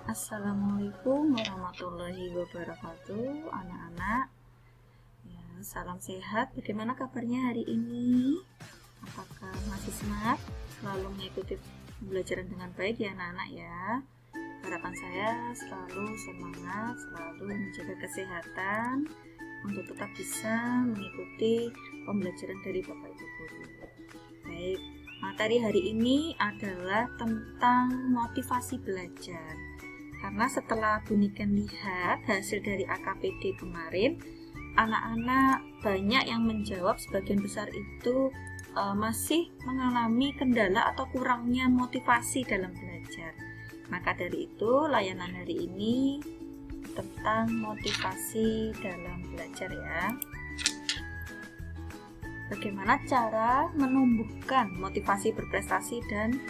Assalamualaikum warahmatullahi wabarakatuh, anak-anak. Ya, salam sehat. Bagaimana kabarnya hari ini? Apakah masih semangat selalu mengikuti pembelajaran dengan baik ya anak-anak ya? Harapan saya selalu semangat, selalu menjaga kesehatan untuk tetap bisa mengikuti pembelajaran dari Bapak Ibu Guru. Baik, materi hari ini adalah tentang motivasi belajar. Karena setelah Bunikan lihat hasil dari AKPD kemarin, anak-anak banyak yang menjawab, sebagian besar itu masih mengalami kendala atau kurangnya motivasi dalam belajar. Maka dari itu layanan hari ini tentang motivasi dalam belajar ya. Bagaimana cara menumbuhkan motivasi berprestasi dan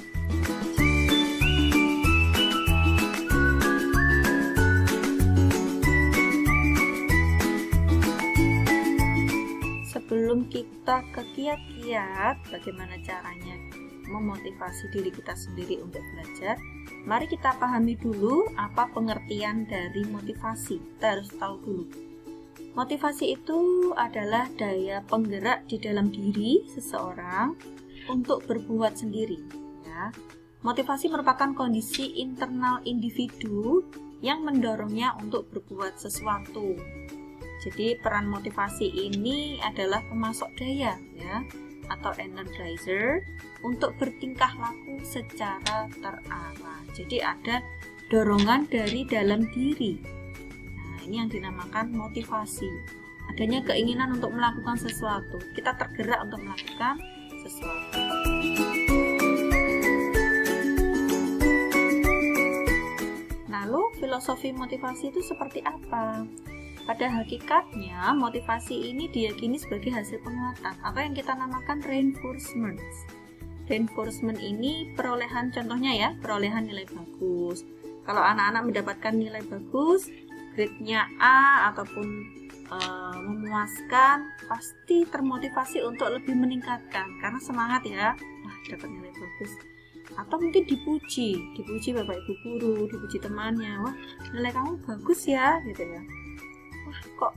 sebelum kita ke kiat-kiat bagaimana caranya memotivasi diri kita sendiri untuk belajar, mari kita pahami dulu apa pengertian dari motivasi. Kita harus tahu dulu. Motivasi itu adalah daya penggerak di dalam diri seseorang untuk berbuat sendiri. Ya. Motivasi merupakan kondisi internal individu yang mendorongnya untuk berbuat sesuatu. Jadi peran motivasi ini adalah pemasok daya ya, atau energizer untuk bertingkah laku secara terarah. Jadi ada dorongan dari dalam diri. Nah, ini yang dinamakan motivasi. Adanya keinginan untuk melakukan sesuatu. Kita tergerak untuk melakukan sesuatu. Lalu filosofi motivasi itu seperti apa? Pada hakikatnya, motivasi ini diyakini sebagai hasil penguatan atau yang kita namakan reinforcement. Reinforcement ini perolehan, contohnya ya, perolehan nilai bagus. Kalau anak-anak mendapatkan nilai bagus, grade-nya A ataupun memuaskan, pasti termotivasi untuk lebih meningkatkan karena semangat ya, wah dapat nilai bagus. Atau mungkin dipuji Bapak Ibu Guru, dipuji temannya, wah nilai kamu bagus ya, gitu ya. Wah kok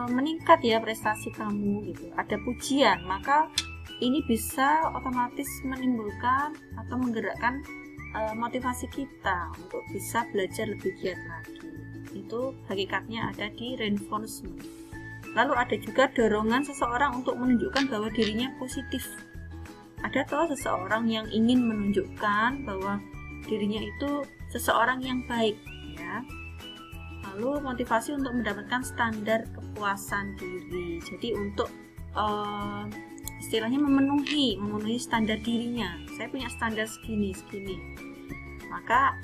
meningkat ya prestasi kamu gitu, ada pujian, maka ini bisa otomatis menimbulkan atau menggerakkan motivasi kita untuk bisa belajar lebih giat lagi. Itu hakikatnya ada di reinforcement. Lalu ada juga dorongan seseorang untuk menunjukkan bahwa dirinya positif. Ada toh seseorang yang ingin menunjukkan bahwa dirinya itu seseorang yang baik ya. Lalu motivasi untuk mendapatkan standar kepuasan diri. Jadi untuk istilahnya memenuhi standar dirinya. Saya punya standar segini. Maka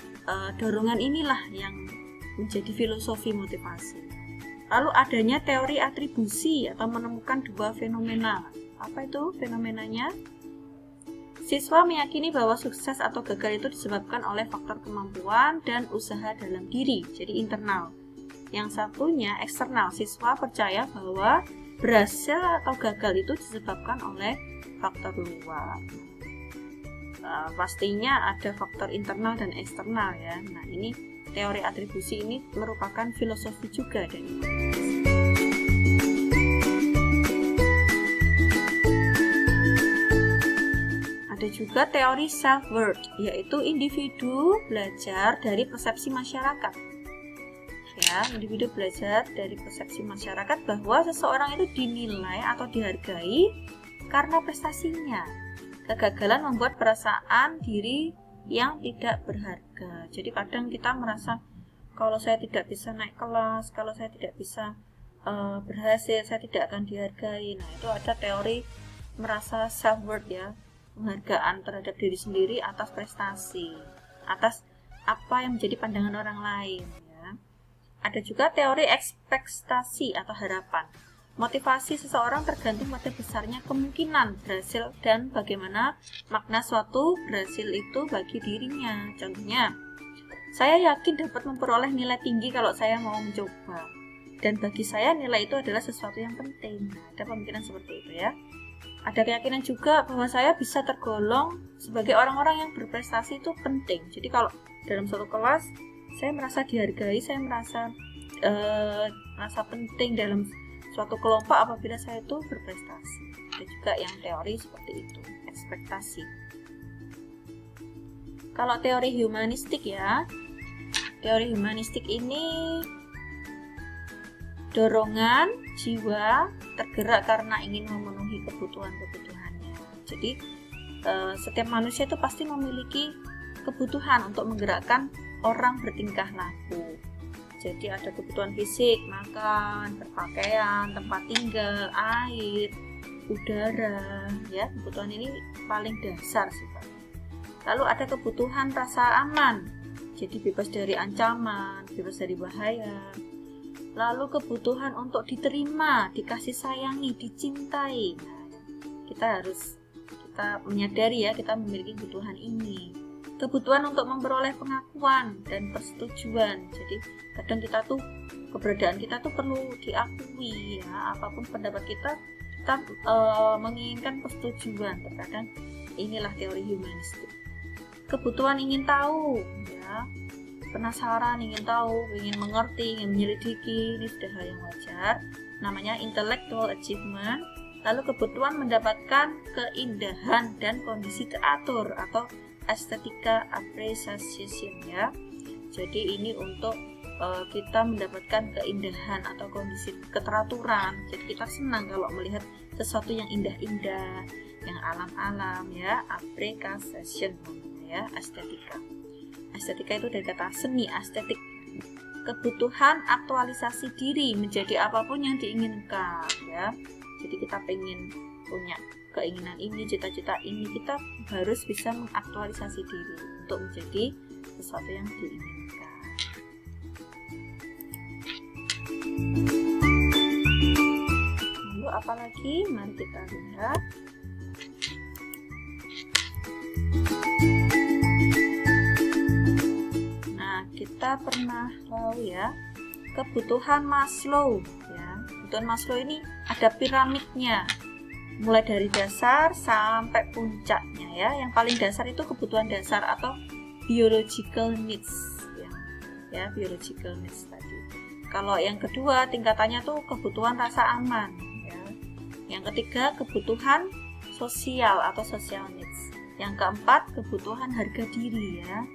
dorongan inilah yang menjadi filosofi motivasi. Lalu adanya teori atribusi atau menemukan dua fenomena. Apa itu fenomenanya? Siswa meyakini bahwa sukses atau gagal itu disebabkan oleh faktor kemampuan dan usaha dalam diri, jadi internal. Yang satunya eksternal, siswa percaya bahwa berhasil atau gagal itu disebabkan oleh faktor luar. Pastinya ada faktor internal dan eksternal ya. Nah ini teori atribusi ini merupakan filosofi juga dari motivasi. Ada juga teori self-worth, yaitu individu belajar dari persepsi masyarakat. Ya, individu belajar dari persepsi masyarakat bahwa seseorang itu dinilai atau dihargai karena prestasinya. Kegagalan membuat perasaan diri yang tidak berharga. Jadi kadang kita merasa kalau saya tidak bisa naik kelas, kalau saya tidak bisa berhasil, saya tidak akan dihargai. Nah, itu ada teori merasa self-worth ya, penghargaan terhadap diri sendiri atas prestasi, atas apa yang menjadi pandangan orang lain ya. Ada juga teori ekspektasi atau harapan. Motivasi seseorang tergantung pada besarnya kemungkinan berhasil dan bagaimana makna suatu berhasil itu bagi dirinya. Contohnya, saya yakin dapat memperoleh nilai tinggi kalau saya mau mencoba. Dan bagi saya nilai itu adalah sesuatu yang penting. Nah, ada pemikiran seperti itu ya. Ada keyakinan juga bahwa saya bisa tergolong sebagai orang-orang yang berprestasi itu penting. Jadi kalau dalam suatu kelas Saya merasa dihargai, saya merasa penting dalam suatu kelompok apabila saya itu berprestasi. Ada juga yang teori seperti itu, ekspektasi. Kalau teori humanistik ya, teori humanistik ini dorongan jiwa tergerak karena ingin memenuhi kebutuhan-kebutuhannya. Jadi setiap manusia itu pasti memiliki kebutuhan untuk menggerakkan orang bertingkah laku. Jadi ada kebutuhan fisik, makan, berpakaian, tempat tinggal, air, udara, ya. Kebutuhan ini paling dasar sih, Pak. Lalu ada kebutuhan rasa aman. Jadi bebas dari ancaman, bebas dari bahaya. Lalu kebutuhan untuk diterima, dikasih sayangi, dicintai. Nah, kita menyadari ya, kita memiliki kebutuhan ini. Kebutuhan untuk memperoleh pengakuan dan persetujuan. Jadi kadang kita tuh, keberadaan kita tuh perlu diakui ya, apapun pendapat kita menginginkan persetujuan. Terkadang inilah teori humanistik. Kebutuhan ingin tahu ya, penasaran, ingin tahu, ingin mengerti, ingin menyelidiki, ini sudah hal yang wajar, namanya intellectual achievement. Lalu kebutuhan mendapatkan keindahan dan kondisi teratur atau estetika appreciation ya. Jadi ini untuk kita mendapatkan keindahan atau kondisi keteraturan. Jadi kita senang kalau melihat sesuatu yang indah-indah, yang alam-alam ya, appreciation ya, estetika. Estetika itu dari kata seni, estetik. Kebutuhan aktualisasi diri menjadi apapun yang diinginkan ya. Jadi kita pengen punya keinginan ini, cita-cita ini, kita harus bisa mengaktualisasi diri untuk menjadi sesuatu yang diinginkan. Lalu apa lagi? Mari kita lihat. Nah, kita pernah tahu ya, kebutuhan Maslow ya. Kebutuhan Maslow ini ada piramidnya. Mulai dari dasar sampai puncaknya ya. Yang paling dasar itu kebutuhan dasar atau biological needs ya, biological needs tadi. Kalau yang kedua tingkatannya tuh kebutuhan rasa aman ya. Yang ketiga kebutuhan sosial atau social needs. Yang keempat kebutuhan harga diri ya.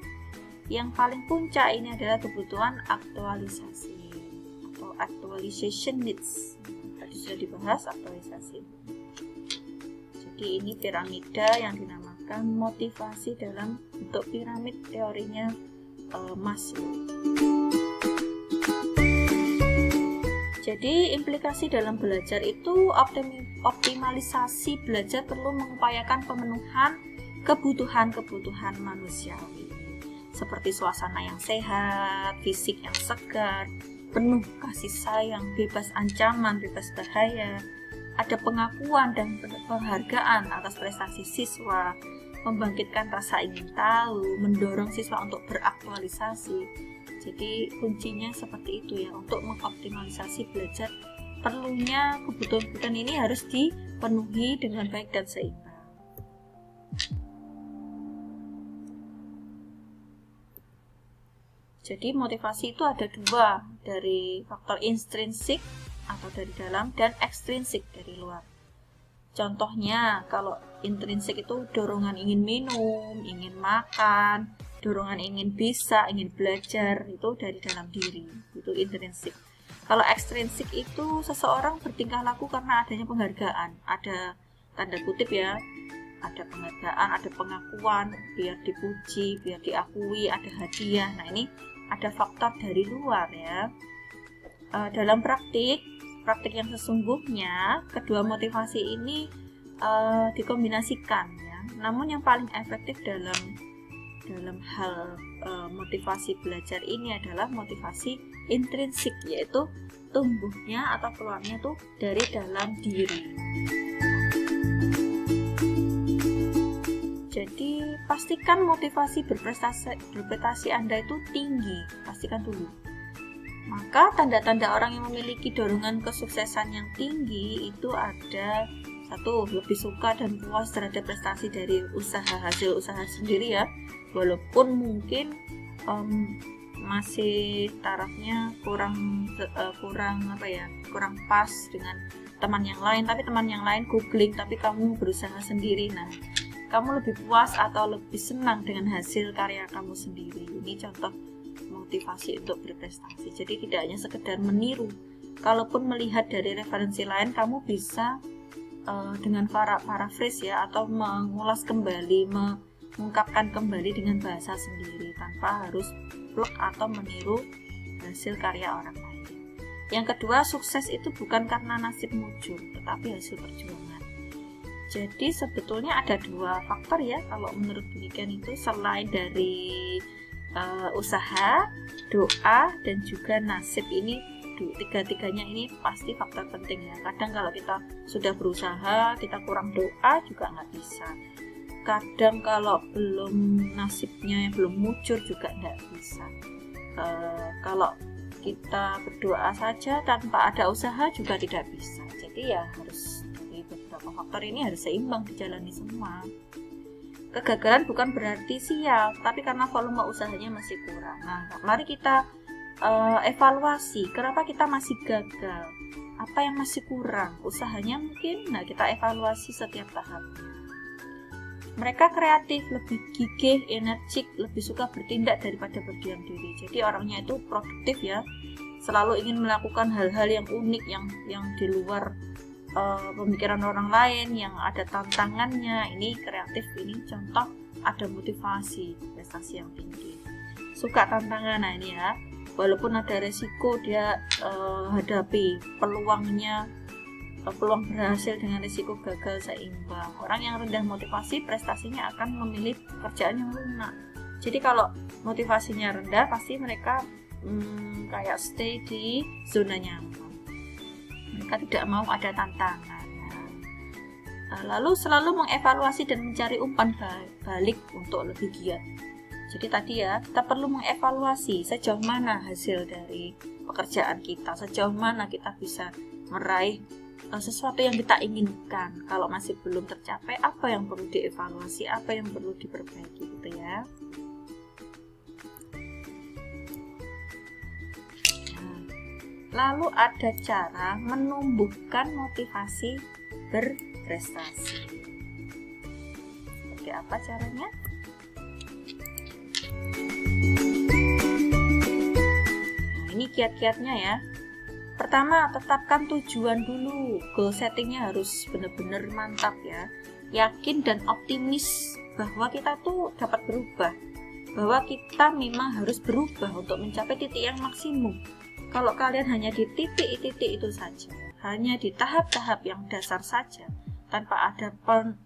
Yang paling puncak ini adalah kebutuhan aktualisasi atau actualization needs. Tadi sudah dibahas aktualisasi. Jadi ini piramida yang dinamakan motivasi dalam bentuk piramid teorinya Maslow. Jadi implikasi dalam belajar itu optimalisasi belajar perlu mengupayakan pemenuhan kebutuhan-kebutuhan manusiawi seperti suasana yang sehat, fisik yang segar, penuh kasih sayang, bebas ancaman, bebas bahaya. Ada pengakuan dan penghargaan atas prestasi siswa, membangkitkan rasa ingin tahu, mendorong siswa untuk beraktualisasi. Jadi kuncinya seperti itu ya, untuk mengoptimalisasi belajar perlunya kebutuhan-kebutuhan ini harus dipenuhi dengan baik dan seimbang. Jadi motivasi itu ada dua, dari faktor intrinsik atau dari dalam dan ekstrinsik dari luar. Contohnya kalau intrinsik itu dorongan ingin minum, ingin makan, dorongan ingin bisa, ingin belajar, itu dari dalam diri, itu intrinsik. Kalau ekstrinsik itu seseorang bertingkah laku karena adanya penghargaan, ada tanda kutip ya, ada penghargaan, ada pengakuan, biar dipuji, biar diakui, ada hadiah. Nah ini ada faktor dari luar ya. Dalam praktik yang sesungguhnya kedua motivasi ini dikombinasikan ya. Namun yang paling efektif dalam hal motivasi belajar ini adalah motivasi intrinsik, yaitu tumbuhnya atau keluarnya tuh dari dalam diri. Jadi pastikan motivasi berprestasi Anda itu tinggi, pastikan dulu. Maka tanda-tanda orang yang memiliki dorongan kesuksesan yang tinggi itu ada: satu, lebih suka dan puas terhadap prestasi dari hasil usaha sendiri ya, walaupun mungkin masih tarafnya kurang pas dengan teman yang lain, tapi teman yang lain googling tapi kamu berusaha sendiri. Nah, kamu lebih puas atau lebih senang dengan hasil karya kamu sendiri. Ini contoh motivasi untuk berprestasi. Jadi tidak hanya sekedar meniru, kalaupun melihat dari referensi lain, kamu bisa dengan paraphrase ya, atau mengulas kembali, mengungkapkan kembali dengan bahasa sendiri tanpa harus plek atau meniru hasil karya orang lain. Yang kedua, sukses itu bukan karena nasib muncul, tetapi hasil perjuangan. Jadi sebetulnya ada dua faktor ya kalau menurut demikian itu, selain dari usaha, doa, dan juga nasib. Ini tiga-tiganya ini pasti faktor penting ya. Kadang kalau kita sudah berusaha, kita kurang doa juga nggak bisa. Kadang kalau nasibnya belum muncul juga nggak bisa. Kalau kita berdoa saja tanpa ada usaha juga tidak bisa. Jadi ya harus dari beberapa faktor ini harus seimbang dijalani semua. Kegagalan bukan berarti sial, tapi karena volume usahanya masih kurang. Nah, mari kita evaluasi kenapa kita masih gagal, apa yang masih kurang, usahanya mungkin. Nah, kita evaluasi setiap tahapnya. Mereka kreatif, lebih gigih, energik, lebih suka bertindak daripada berdiam diri. Jadi orangnya itu produktif ya, selalu ingin melakukan hal-hal yang unik, yang di luar pemikiran orang lain, yang ada tantangannya. Ini kreatif, ini contoh ada motivasi prestasi yang tinggi. Suka tantangan, nah ini ya, walaupun ada resiko dia hadapi, peluang berhasil dengan risiko gagal seimbang. Orang yang rendah motivasi, prestasinya akan memilih pekerjaan yang lunak. Jadi kalau motivasinya rendah, pasti mereka kayak stay di zona nyaman. Mereka tidak mau ada tantangan. Lalu selalu mengevaluasi dan mencari umpan balik untuk lebih giat. Jadi tadi ya, kita perlu mengevaluasi sejauh mana hasil dari pekerjaan kita, sejauh mana kita bisa meraih sesuatu yang kita inginkan. Kalau masih belum tercapai, apa yang perlu dievaluasi, apa yang perlu diperbaiki gitu ya. Lalu ada cara menumbuhkan motivasi berprestasi. Seperti apa caranya? Nah, ini kiat-kiatnya ya. Pertama, tetapkan tujuan dulu. Goal settingnya harus benar-benar mantap ya. Yakin dan optimis bahwa kita tuh dapat berubah. Bahwa kita memang harus berubah untuk mencapai titik yang maksimum. Kalau kalian hanya di titik-titik itu saja, hanya di tahap-tahap yang dasar saja, tanpa ada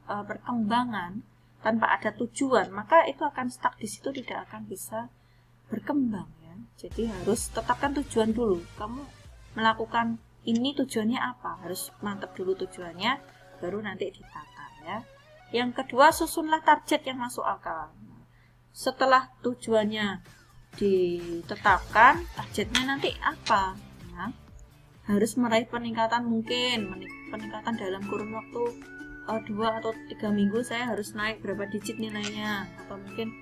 perkembangan, tanpa ada tujuan, maka itu akan stuck di situ, tidak akan bisa berkembang ya. Jadi harus tetapkan tujuan dulu. Kamu melakukan ini tujuannya apa? Harus mantap dulu tujuannya, baru nanti ditata ya. Yang kedua, susunlah target yang masuk akal. Setelah tujuannya ditetapkan, targetnya nanti apa ya? Harus meraih peningkatan, mungkin peningkatan dalam kurun waktu 2 atau 3 minggu saya harus naik berapa digit nilainya, atau mungkin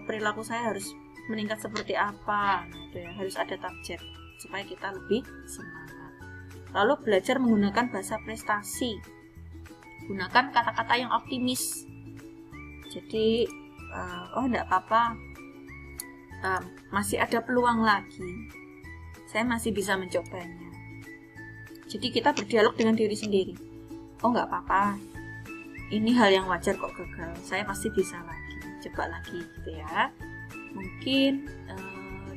perilaku saya harus meningkat seperti apa. Nah, itu ya, harus ada target supaya kita lebih semangat. Lalu belajar menggunakan bahasa prestasi, gunakan kata-kata yang optimis. Jadi enggak apa-apa, masih ada peluang lagi, saya masih bisa mencobanya. Jadi kita berdialog dengan diri sendiri. Oh nggak apa-apa, ini hal yang wajar kok gagal, saya pasti bisa lagi, coba lagi gitu ya. Mungkin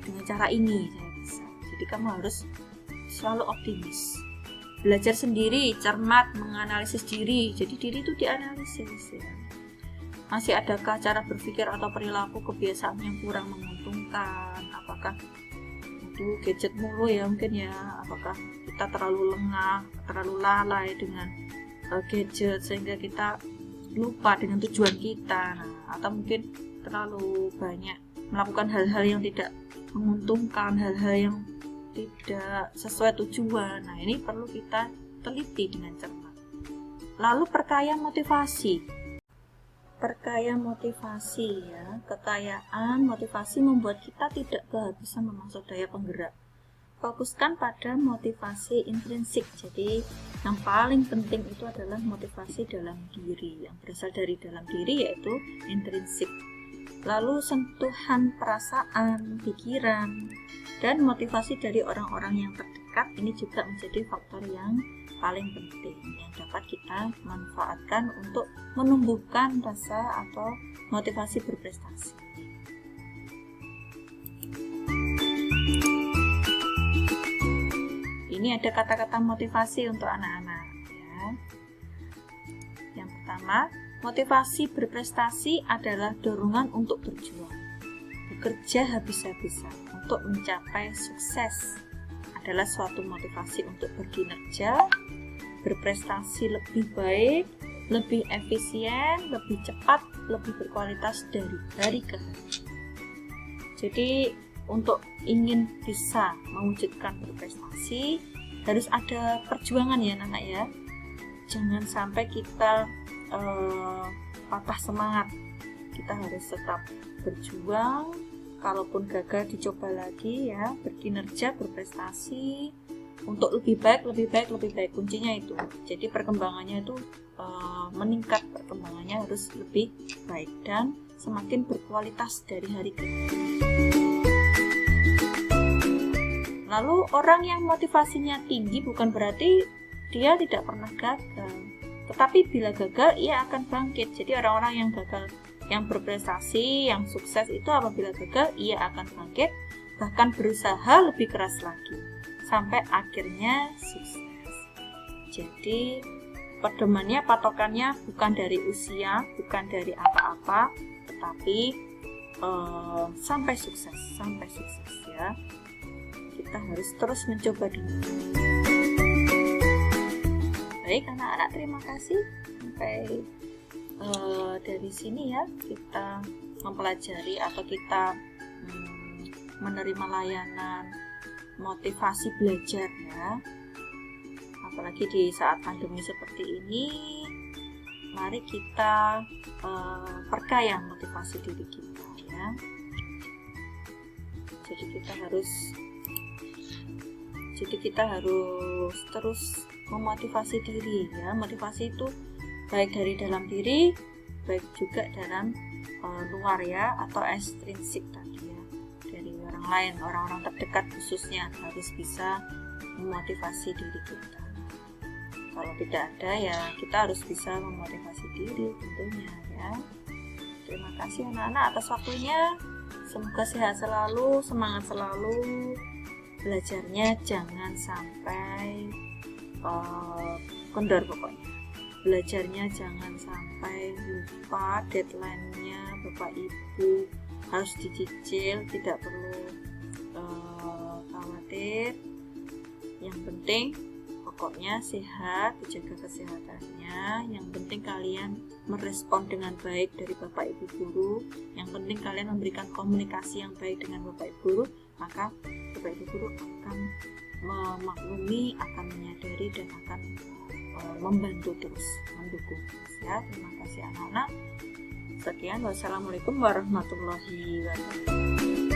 dengan cara ini saya bisa. Jadi kamu harus selalu optimis. Belajar sendiri, cermat, menganalisis diri. Jadi diri itu dianalisis ya. Masih adakah cara berpikir atau perilaku kebiasaan yang kurang menguntungkan? Apakah itu gadget mulu ya mungkin ya? Apakah kita terlalu lengah, terlalu lalai dengan gadget sehingga kita lupa dengan tujuan kita? Nah, atau mungkin terlalu banyak melakukan hal-hal yang tidak menguntungkan, hal-hal yang tidak sesuai tujuan. Nah, ini perlu kita teliti dengan cermat. Lalu perkaya motivasi. perkaya motivasi ya. Kekayaan motivasi membuat kita tidak kehabisan memasuk daya penggerak. Fokuskan pada motivasi intrinsik. Jadi yang paling penting itu adalah motivasi dalam diri, yang berasal dari dalam diri, yaitu intrinsik. Lalu sentuhan perasaan, pikiran, dan motivasi dari orang-orang yang terdekat ini juga menjadi faktor yang paling penting yang dapat kita manfaatkan untuk menumbuhkan rasa atau motivasi berprestasi. Ini ada kata-kata motivasi untuk anak-anak ya. Yang pertama, motivasi berprestasi adalah dorongan untuk berjuang, bekerja habis-habisan untuk mencapai sukses. Adalah suatu motivasi untuk berkinerja, berprestasi lebih baik, lebih efisien, lebih cepat, lebih berkualitas dari hari ke hari. Jadi untuk ingin bisa mewujudkan berprestasi harus ada perjuangan ya anak-anak ya. Jangan sampai kita patah semangat. Kita harus tetap berjuang. Kalaupun gagal dicoba lagi ya, berkinerja, berprestasi untuk lebih baik. Kuncinya itu. Jadi perkembangannya itu meningkat, perkembangannya harus lebih baik dan semakin berkualitas dari hari ke hari. Lalu orang yang motivasinya tinggi bukan berarti dia tidak pernah gagal. Tetapi bila gagal ia akan bangkit. Jadi orang-orang yang gagal, yang berprestasi, yang sukses itu apabila gagal ia akan bangkit, bahkan berusaha lebih keras lagi sampai akhirnya sukses. Jadi pedomannya, patokannya bukan dari usia, bukan dari apa-apa, tetapi sampai sukses ya. Kita harus terus mencoba dulu. Baik anak-anak, terima kasih sampai dari sini ya kita mempelajari atau kita menerima layanan motivasi belajar ya. Apalagi di saat pandemi seperti ini, mari kita perkaya motivasi diri kita ya. Jadi kita harus terus memotivasi diri ya. Motivasi itu baik dari dalam diri, baik juga dalam luar ya, atau ekstrinsik tadi ya, dari orang lain, orang-orang terdekat khususnya harus bisa memotivasi diri kita. Kalau tidak ada ya kita harus bisa memotivasi diri tentunya ya. Terima kasih anak-anak atas waktunya. Semoga sehat selalu, semangat selalu. Belajarnya jangan sampai kendor pokoknya. Belajarnya jangan sampai lupa deadline-nya, Bapak Ibu harus dicicil, tidak perlu khawatir. Yang penting pokoknya sehat, dijaga kesehatannya. Yang penting kalian merespon dengan baik dari Bapak Ibu guru. Yang penting kalian memberikan komunikasi yang baik dengan Bapak Ibu guru, maka Bapak Ibu guru akan memaklumi, akan menyadari dan akan membantu terus, mendukung terus ya. Terima kasih anak-anak. Sekian, wassalamualaikum warahmatullahi wabarakatuh.